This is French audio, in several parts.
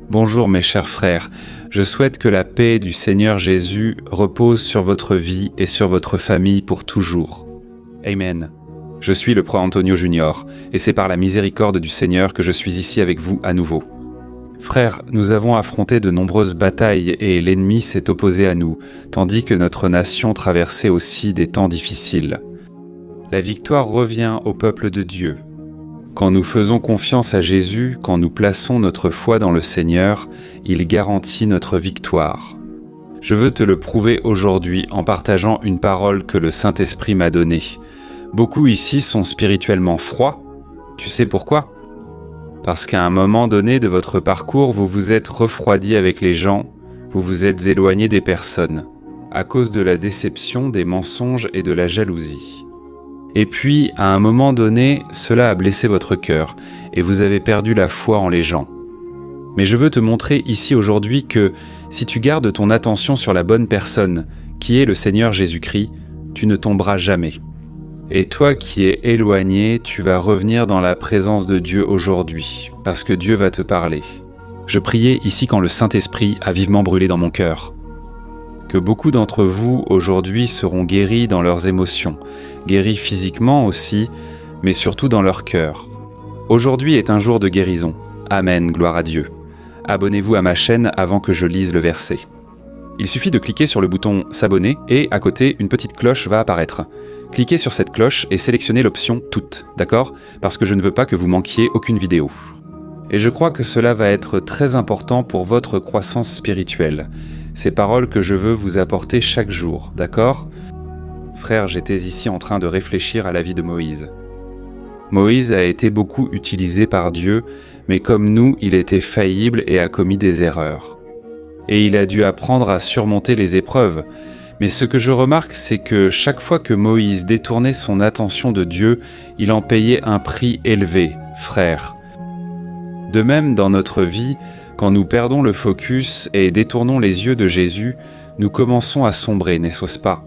Bonjour mes chers frères, je souhaite que la paix du Seigneur Jésus repose sur votre vie et sur votre famille pour toujours. Amen. Je suis le Prêtre Antonio Junior, et c'est par la miséricorde du Seigneur que je suis ici avec vous à nouveau. Frères, nous avons affronté de nombreuses batailles et l'ennemi s'est opposé à nous, tandis que notre nation traversait aussi des temps difficiles. La victoire revient au peuple de Dieu. Quand nous faisons confiance à Jésus, quand nous plaçons notre foi dans le Seigneur, il garantit notre victoire. Je veux te le prouver aujourd'hui en partageant une parole que le Saint-Esprit m'a donnée. Beaucoup ici sont spirituellement froids. Tu sais pourquoi ? Parce qu'à un moment donné de votre parcours, vous vous êtes refroidi avec les gens, vous vous êtes éloigné des personnes, à cause de la déception, des mensonges et de la jalousie. Et puis, à un moment donné, cela a blessé votre cœur, et vous avez perdu la foi en les gens. Mais je veux te montrer ici aujourd'hui que, si tu gardes ton attention sur la bonne personne, qui est le Seigneur Jésus-Christ, tu ne tomberas jamais. Et toi qui es éloigné, tu vas revenir dans la présence de Dieu aujourd'hui, parce que Dieu va te parler. Je priais ici quand le Saint-Esprit a vivement brûlé dans mon cœur. Que beaucoup d'entre vous aujourd'hui seront guéris dans leurs émotions, guéris physiquement aussi, mais surtout dans leur cœur. Aujourd'hui est un jour de guérison. Amen, gloire à Dieu. Abonnez-vous à ma chaîne avant que je lise le verset. Il suffit de cliquer sur le bouton s'abonner et à côté, une petite cloche va apparaître. Cliquez sur cette cloche et sélectionnez l'option toutes, d'accord ? Parce que je ne veux pas que vous manquiez aucune vidéo. Et je crois que cela va être très important pour votre croissance spirituelle. Ces paroles que je veux vous apporter chaque jour, d'accord ? Frère, j'étais ici en train de réfléchir à la vie de Moïse. Moïse a été beaucoup utilisé par Dieu, mais comme nous, il était faillible et a commis des erreurs. Et il a dû apprendre à surmonter les épreuves. Mais ce que je remarque, c'est que chaque fois que Moïse détournait son attention de Dieu, il en payait un prix élevé, frère. De même, dans notre vie, quand nous perdons le focus et détournons les yeux de Jésus, nous commençons à sombrer, n'est-ce pas ?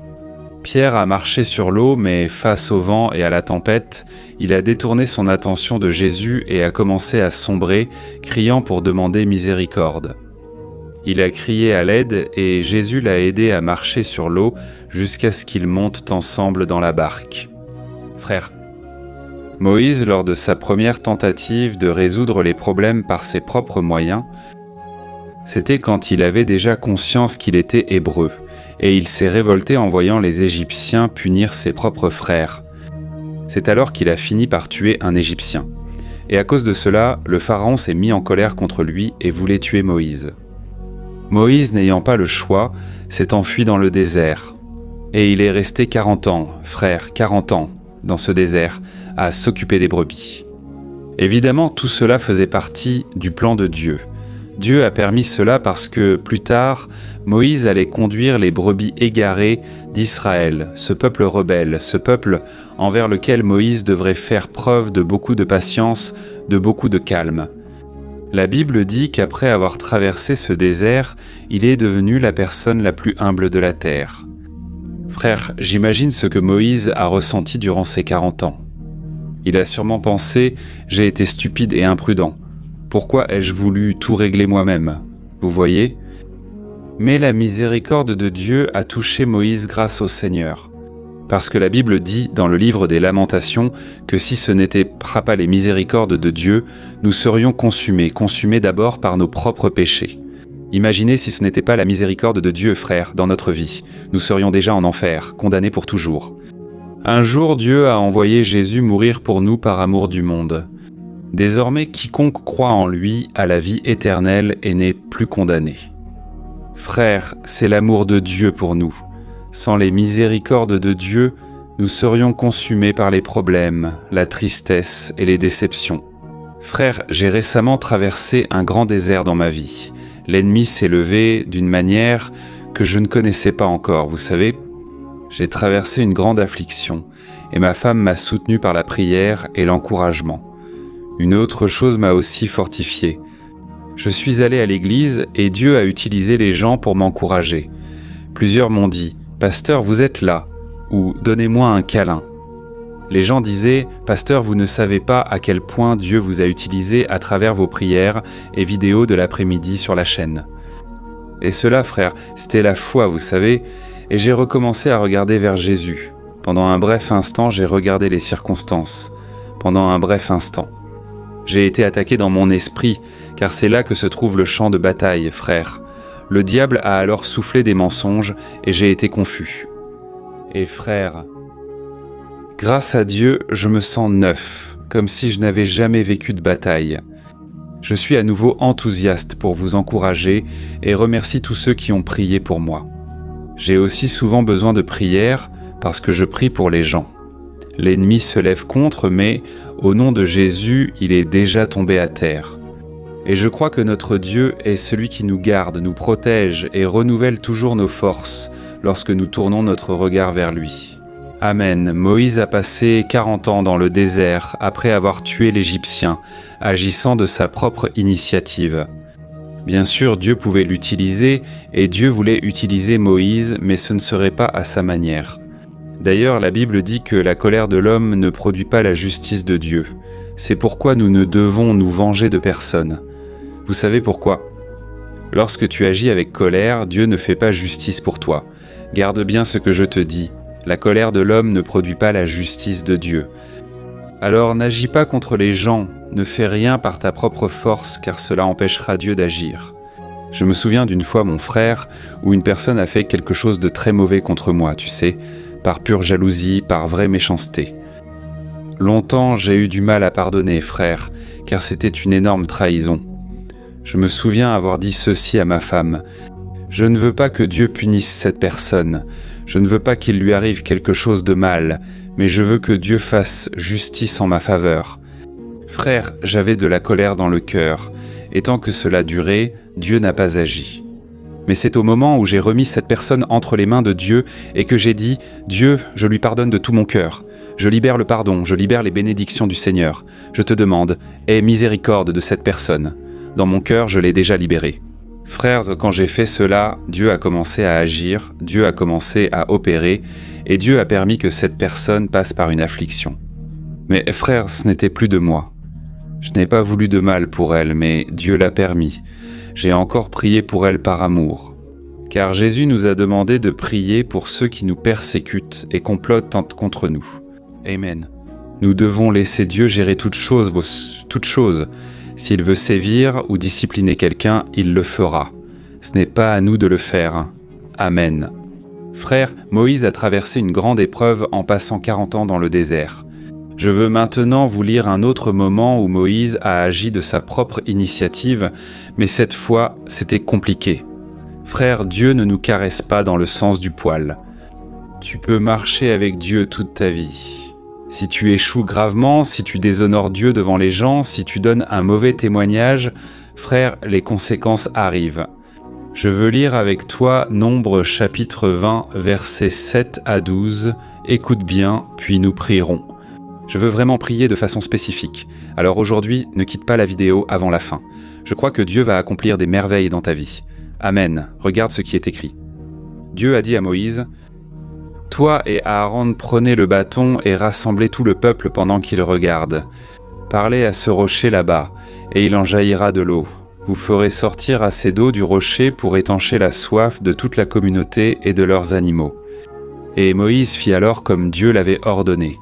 Pierre a marché sur l'eau, mais face au vent et à la tempête, il a détourné son attention de Jésus et a commencé à sombrer, criant pour demander miséricorde. Il a crié à l'aide et Jésus l'a aidé à marcher sur l'eau jusqu'à ce qu'ils montent ensemble dans la barque. Frère, Moïse, lors de sa première tentative de résoudre les problèmes par ses propres moyens, c'était quand il avait déjà conscience qu'il était hébreu, et il s'est révolté en voyant les Égyptiens punir ses propres frères. C'est alors qu'il a fini par tuer un Égyptien. Et à cause de cela, le Pharaon s'est mis en colère contre lui et voulait tuer Moïse. Moïse, n'ayant pas le choix, s'est enfui dans le désert. Et il est resté 40 ans, frère, 40 ans, dans ce désert, à s'occuper des brebis. Évidemment, tout cela faisait partie du plan de Dieu. Dieu a permis cela parce que, plus tard, Moïse allait conduire les brebis égarées d'Israël, ce peuple rebelle, ce peuple envers lequel Moïse devrait faire preuve de beaucoup de patience, de beaucoup de calme. La Bible dit qu'après avoir traversé ce désert, il est devenu la personne la plus humble de la terre. Frère, j'imagine ce que Moïse a ressenti durant ces 40 ans. Il a sûrement pensé « j'ai été stupide et imprudent. Pourquoi ai-je voulu tout régler moi-même » Vous voyez ? Mais la miséricorde de Dieu a touché Moïse grâce au Seigneur. Parce que la Bible dit dans le livre des Lamentations que si ce n'était pas les miséricordes de Dieu, nous serions consumés d'abord par nos propres péchés. Imaginez si ce n'était pas la miséricorde de Dieu, frère, dans notre vie. Nous serions déjà en enfer, condamnés pour toujours. Un jour, Dieu a envoyé Jésus mourir pour nous par amour du monde. Désormais, quiconque croit en lui a la vie éternelle et n'est plus condamné. Frère, c'est l'amour de Dieu pour nous. Sans les miséricordes de Dieu, nous serions consumés par les problèmes, la tristesse et les déceptions. Frère, j'ai récemment traversé un grand désert dans ma vie. L'ennemi s'est levé d'une manière que je ne connaissais pas encore, vous savez. J'ai traversé une grande affliction et ma femme m'a soutenu par la prière et l'encouragement. Une autre chose m'a aussi fortifié. Je suis allé à l'église et Dieu a utilisé les gens pour m'encourager. Plusieurs m'ont dit « Pasteur, vous êtes là » ou « Donnez-moi un câlin ». Les gens disaient « Pasteur, vous ne savez pas à quel point Dieu vous a utilisé à travers vos prières et vidéos de l'après-midi sur la chaîne. » Et cela, frère, c'était la foi, vous savez, et j'ai recommencé à regarder vers Jésus. Pendant un bref instant, j'ai regardé les circonstances. Pendant un bref instant. J'ai été attaqué dans mon esprit, car c'est là que se trouve le champ de bataille, frère. Le diable a alors soufflé des mensonges et j'ai été confus. Et frère, grâce à Dieu, je me sens neuf, comme si je n'avais jamais vécu de bataille. Je suis à nouveau enthousiaste pour vous encourager et remercie tous ceux qui ont prié pour moi. J'ai aussi souvent besoin de prière parce que je prie pour les gens. L'ennemi se lève contre, mais au nom de Jésus, il est déjà tombé à terre. Et je crois que notre Dieu est celui qui nous garde, nous protège et renouvelle toujours nos forces lorsque nous tournons notre regard vers lui. Amen. Moïse a passé 40 ans dans le désert après avoir tué l'Égyptien, agissant de sa propre initiative. Bien sûr, Dieu pouvait l'utiliser et Dieu voulait utiliser Moïse, mais ce ne serait pas à sa manière. D'ailleurs, la Bible dit que la colère de l'homme ne produit pas la justice de Dieu. C'est pourquoi nous ne devons nous venger de personne. Vous savez pourquoi ? Lorsque tu agis avec colère, Dieu ne fait pas justice pour toi. Garde bien ce que je te dis. La colère de l'homme ne produit pas la justice de Dieu. Alors n'agis pas contre les gens, ne fais rien par ta propre force, car cela empêchera Dieu d'agir. Je me souviens d'une fois, mon frère, où une personne a fait quelque chose de très mauvais contre moi, tu sais, par pure jalousie, par vraie méchanceté. Longtemps, j'ai eu du mal à pardonner, frère, car c'était une énorme trahison. Je me souviens avoir dit ceci à ma femme. Je ne veux pas que Dieu punisse cette personne. Je ne veux pas qu'il lui arrive quelque chose de mal, mais je veux que Dieu fasse justice en ma faveur. Frère, j'avais de la colère dans le cœur, et tant que cela durait, Dieu n'a pas agi. Mais c'est au moment où j'ai remis cette personne entre les mains de Dieu et que j'ai dit « Dieu, je lui pardonne de tout mon cœur. Je libère le pardon, je libère les bénédictions du Seigneur. Je te demande, aie miséricorde de cette personne. Dans mon cœur, je l'ai déjà libérée. » Frères, quand j'ai fait cela, Dieu a commencé à agir, Dieu a commencé à opérer, et Dieu a permis que cette personne passe par une affliction. Mais frères, ce n'était plus de moi. Je n'ai pas voulu de mal pour elle, mais Dieu l'a permis. J'ai encore prié pour elle par amour. Car Jésus nous a demandé de prier pour ceux qui nous persécutent et complotent contre nous. Amen. Nous devons laisser Dieu gérer toutes choses. S'il veut sévir ou discipliner quelqu'un, il le fera. Ce n'est pas à nous de le faire. Amen. Frère, Moïse a traversé une grande épreuve en passant 40 ans dans le désert. Je veux maintenant vous lire un autre moment où Moïse a agi de sa propre initiative, mais cette fois, c'était compliqué. Frère, Dieu ne nous caresse pas dans le sens du poil. Tu peux marcher avec Dieu toute ta vie. Si tu échoues gravement, si tu déshonores Dieu devant les gens, si tu donnes un mauvais témoignage, frère, les conséquences arrivent. Je veux lire avec toi Nombre chapitre 20, versets 7 à 12. Écoute bien, puis nous prierons. Je veux vraiment prier de façon spécifique. Alors aujourd'hui, ne quitte pas la vidéo avant la fin. Je crois que Dieu va accomplir des merveilles dans ta vie. Amen. Regarde ce qui est écrit. Dieu a dit à Moïse: « Toi et Aaron prenez le bâton et rassemblez tout le peuple pendant qu'il regarde. Parlez à ce rocher là-bas, et il en jaillira de l'eau. Vous ferez sortir assez d'eau du rocher pour étancher la soif de toute la communauté et de leurs animaux. » Et Moïse fit alors comme Dieu l'avait ordonné.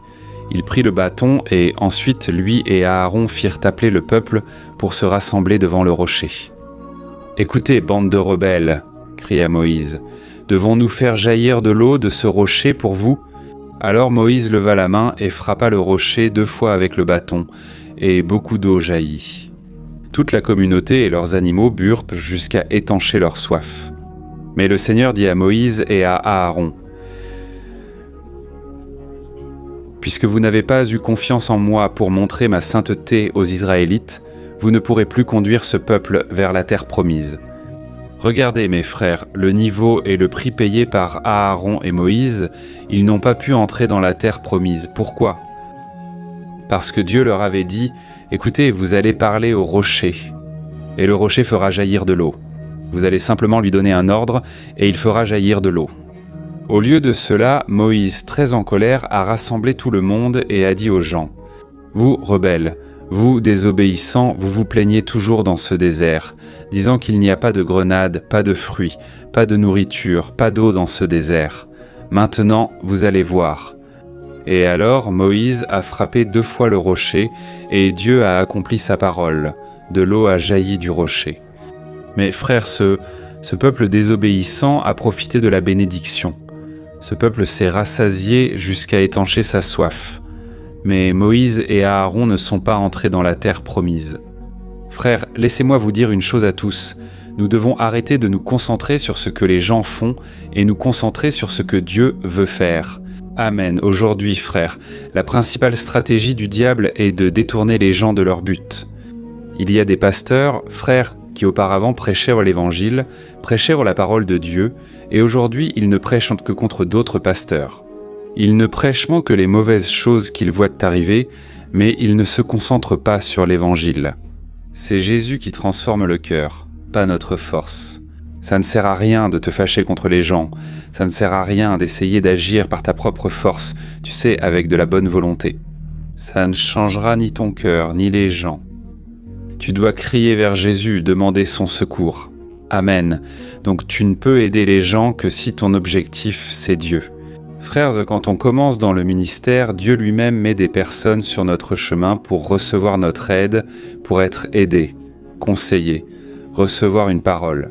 Il prit le bâton et ensuite lui et Aaron firent appeler le peuple pour se rassembler devant le rocher. « Écoutez, bande de rebelles, cria Moïse. Devons-nous faire jaillir de l'eau de ce rocher pour vous ? » Alors Moïse leva la main et frappa le rocher 2 fois avec le bâton, et beaucoup d'eau jaillit. Toute la communauté et leurs animaux burent jusqu'à étancher leur soif. Mais le Seigneur dit à Moïse et à Aaron: « Puisque vous n'avez pas eu confiance en moi pour montrer ma sainteté aux Israélites, vous ne pourrez plus conduire ce peuple vers la terre promise. Regardez mes frères, le niveau et le prix payé par Aaron et Moïse, ils n'ont pas pu entrer dans la terre promise. Pourquoi ? Parce que Dieu leur avait dit: « Écoutez, vous allez parler au rocher, et le rocher fera jaillir de l'eau. Vous allez simplement lui donner un ordre, et il fera jaillir de l'eau. Au lieu de cela, Moïse, très en colère, a rassemblé tout le monde et a dit aux gens : « Vous, rebelles, vous, désobéissants, vous vous plaignez toujours dans ce désert, disant qu'il n'y a pas de grenades, pas de fruits, pas de nourriture, pas d'eau dans ce désert. Maintenant, vous allez voir. » Et alors Moïse a frappé 2 fois le rocher, et Dieu a accompli sa parole. De l'eau a jailli du rocher. Mais frères, ce peuple désobéissant a profité de la bénédiction. Ce peuple s'est rassasié jusqu'à étancher sa soif. Mais Moïse et Aaron ne sont pas entrés dans la terre promise. Frères, laissez-moi vous dire une chose à tous. Nous devons arrêter de nous concentrer sur ce que les gens font et nous concentrer sur ce que Dieu veut faire. Amen. Aujourd'hui, frères, la principale stratégie du diable est de détourner les gens de leur but. Il y a des pasteurs, frères, qui auparavant prêchèrent l'Évangile, prêchèrent la parole de Dieu, et aujourd'hui ils ne prêchent que contre d'autres pasteurs. Ils ne prêchent que les mauvaises choses qu'ils voient arriver, mais ils ne se concentrent pas sur l'Évangile. C'est Jésus qui transforme le cœur, pas notre force. Ça ne sert à rien de te fâcher contre les gens, ça ne sert à rien d'essayer d'agir par ta propre force, tu sais, avec de la bonne volonté. Ça ne changera ni ton cœur, ni les gens. Tu dois crier vers Jésus, demander son secours. Amen. Donc tu ne peux aider les gens que si ton objectif c'est Dieu. Frères, quand on commence dans le ministère, Dieu lui-même met des personnes sur notre chemin pour recevoir notre aide, pour être aidé, conseillé, recevoir une parole.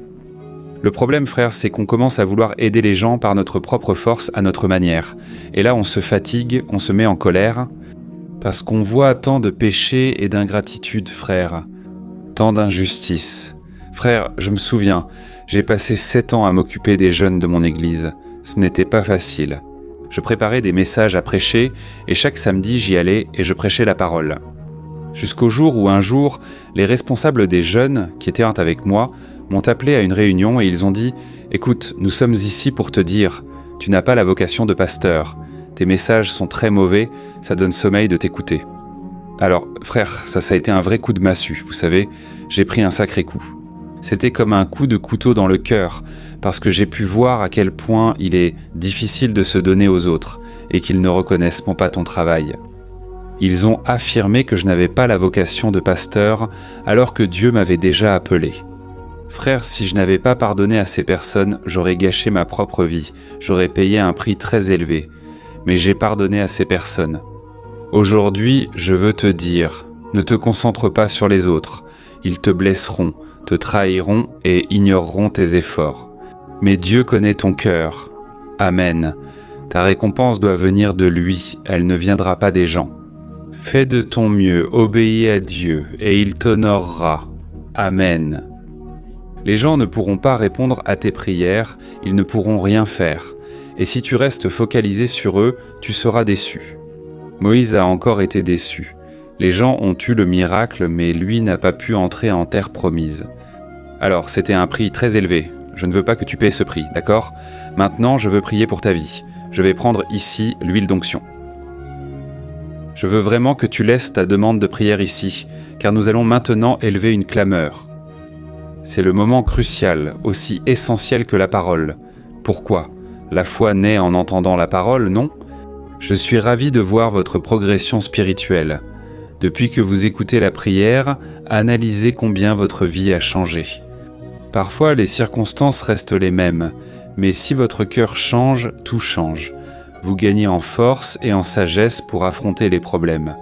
Le problème, frères, c'est qu'on commence à vouloir aider les gens par notre propre force à notre manière. Et là, on se fatigue, on se met en colère, parce qu'on voit tant de péchés et d'ingratitude, frères. Tant d'injustice. Frère, je me souviens, j'ai passé 7 ans à m'occuper des jeunes de mon église. Ce n'était pas facile. Je préparais des messages à prêcher et chaque samedi j'y allais et je prêchais la parole. Jusqu'au jour où un jour, les responsables des jeunes qui étaient avec moi m'ont appelé à une réunion et ils ont dit « Écoute, nous sommes ici pour te dire, tu n'as pas la vocation de pasteur. Tes messages sont très mauvais, ça donne sommeil de t'écouter. » Alors, frère, ça a été un vrai coup de massue, vous savez, j'ai pris un sacré coup. C'était comme un coup de couteau dans le cœur, parce que j'ai pu voir à quel point il est difficile de se donner aux autres, et qu'ils ne reconnaissent pas ton travail. Ils ont affirmé que je n'avais pas la vocation de pasteur, alors que Dieu m'avait déjà appelé. Frère, si je n'avais pas pardonné à ces personnes, j'aurais gâché ma propre vie, j'aurais payé un prix très élevé. Mais j'ai pardonné à ces personnes. Aujourd'hui, je veux te dire, ne te concentre pas sur les autres. Ils te blesseront, te trahiront et ignoreront tes efforts. Mais Dieu connaît ton cœur. Amen. Ta récompense doit venir de lui, elle ne viendra pas des gens. Fais de ton mieux, obéis à Dieu, et il t'honorera. Amen. Les gens ne pourront pas répondre à tes prières, ils ne pourront rien faire. Et si tu restes focalisé sur eux, tu seras déçu. Moïse a encore été déçu. Les gens ont eu le miracle, mais lui n'a pas pu entrer en terre promise. Alors, c'était un prix très élevé. Je ne veux pas que tu paies ce prix, d'accord ? Maintenant, je veux prier pour ta vie. Je vais prendre ici l'huile d'onction. Je veux vraiment que tu laisses ta demande de prière ici, car nous allons maintenant élever une clameur. C'est le moment crucial, aussi essentiel que la parole. Pourquoi ? La foi naît en entendant la parole, non ? Je suis ravi de voir votre progression spirituelle. Depuis que vous écoutez la prière, analysez combien votre vie a changé. Parfois, les circonstances restent les mêmes, mais si votre cœur change, tout change. Vous gagnez en force et en sagesse pour affronter les problèmes.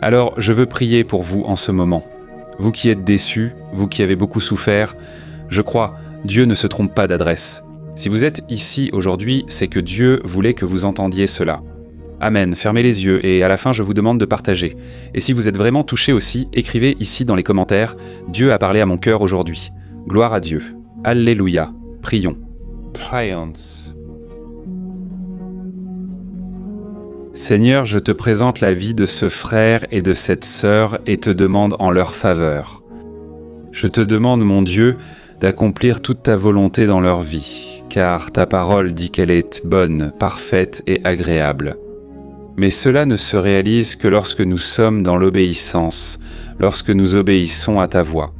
Alors, je veux prier pour vous en ce moment. Vous qui êtes déçus, vous qui avez beaucoup souffert, je crois, Dieu ne se trompe pas d'adresse. Si vous êtes ici aujourd'hui, c'est que Dieu voulait que vous entendiez cela. Amen, fermez les yeux et à la fin je vous demande de partager. Et si vous êtes vraiment touché aussi, écrivez ici dans les commentaires « Dieu a parlé à mon cœur aujourd'hui ». Gloire à Dieu. Alléluia. Prions. Prions. Seigneur, je te présente la vie de ce frère et de cette sœur et te demande en leur faveur. Je te demande, mon Dieu, d'accomplir toute ta volonté dans leur vie, car ta parole dit qu'elle est bonne, parfaite et agréable. Mais cela ne se réalise que lorsque nous sommes dans l'obéissance, lorsque nous obéissons à ta voix.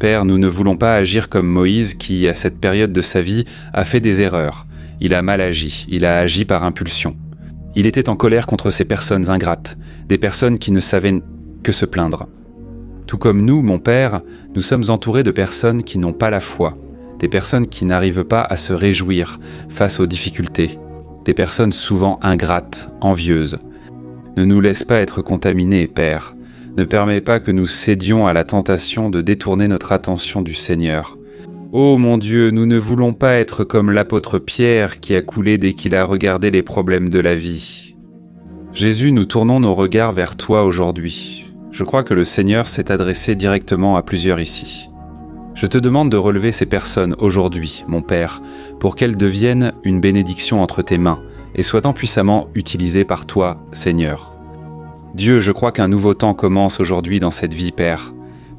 Père, nous ne voulons pas agir comme Moïse qui, à cette période de sa vie, a fait des erreurs. Il a mal agi, il a agi par impulsion. Il était en colère contre ces personnes ingrates, des personnes qui ne savaient que se plaindre. Tout comme nous, mon Père, nous sommes entourés de personnes qui n'ont pas la foi, des personnes qui n'arrivent pas à se réjouir face aux difficultés, des personnes souvent ingrates, envieuses. Ne nous laisse pas être contaminés, Père. Ne permets pas que nous cédions à la tentation de détourner notre attention du Seigneur. Ô mon Dieu, nous ne voulons pas être comme l'apôtre Pierre qui a coulé dès qu'il a regardé les problèmes de la vie. Jésus, nous tournons nos regards vers toi aujourd'hui. Je crois que le Seigneur s'est adressé directement à plusieurs ici. Je te demande de relever ces personnes aujourd'hui, mon Père, pour qu'elles deviennent une bénédiction entre tes mains et soient puissamment utilisées par toi, Seigneur. Dieu, je crois qu'un nouveau temps commence aujourd'hui dans cette vie, Père.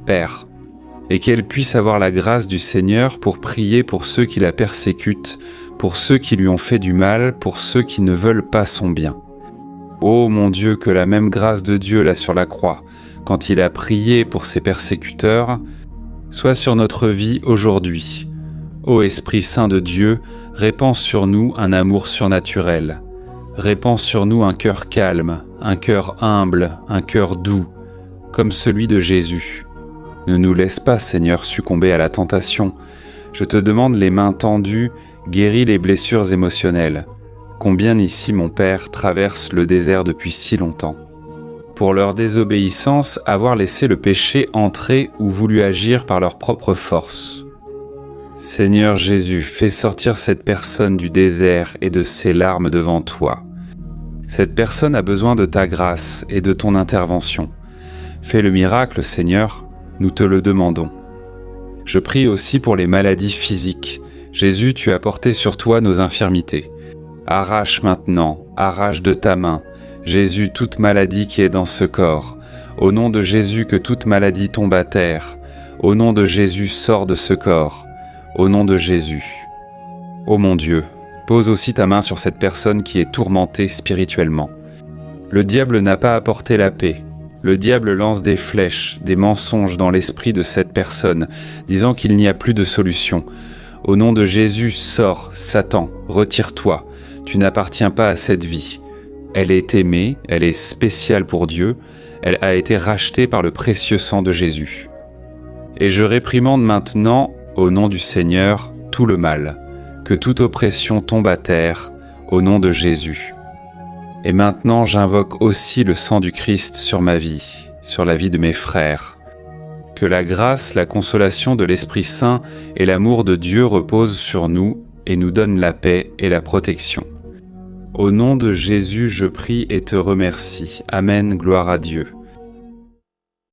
Père, et qu'elle puisse avoir la grâce du Seigneur pour prier pour ceux qui la persécutent, pour ceux qui lui ont fait du mal, pour ceux qui ne veulent pas son bien. Ô mon Dieu, que la même grâce de Dieu là sur la croix, quand il a prié pour ses persécuteurs, soit sur notre vie aujourd'hui. Ô Esprit Saint de Dieu, répands sur nous un amour surnaturel. Répands sur nous un cœur calme, un cœur humble, un cœur doux, comme celui de Jésus. Ne nous laisse pas, Seigneur, succomber à la tentation. Je te demande les mains tendues, guéris les blessures émotionnelles. Combien ici, mon Père, traverse le désert depuis si longtemps. Pour leur désobéissance, avoir laissé le péché entrer ou voulu agir par leur propre force. Seigneur Jésus, fais sortir cette personne du désert et de ses larmes devant toi. Cette personne a besoin de ta grâce et de ton intervention. Fais le miracle, Seigneur, nous te le demandons. Je prie aussi pour les maladies physiques. Jésus, tu as porté sur toi nos infirmités. Arrache maintenant, arrache de ta main, Jésus, toute maladie qui est dans ce corps. Au nom de Jésus, que toute maladie tombe à terre. Au nom de Jésus, sors de ce corps. Au nom de Jésus. Ô mon Dieu, pose aussi ta main sur cette personne qui est tourmentée spirituellement. Le diable n'a pas apporté la paix. Le diable lance des flèches, des mensonges dans l'esprit de cette personne, disant qu'il n'y a plus de solution. Au nom de Jésus, sors, Satan, retire-toi. Tu n'appartiens pas à cette vie. Elle est aimée, elle est spéciale pour Dieu, elle a été rachetée par le précieux sang de Jésus. Et je réprimande maintenant, au nom du Seigneur, tout le mal, que toute oppression tombe à terre, au nom de Jésus. Et maintenant j'invoque aussi le sang du Christ sur ma vie, sur la vie de mes frères. Que la grâce, la consolation de l'Esprit Saint et l'amour de Dieu reposent sur nous et nous donnent la paix et la protection. Au nom de Jésus, je prie et te remercie. Amen, gloire à Dieu.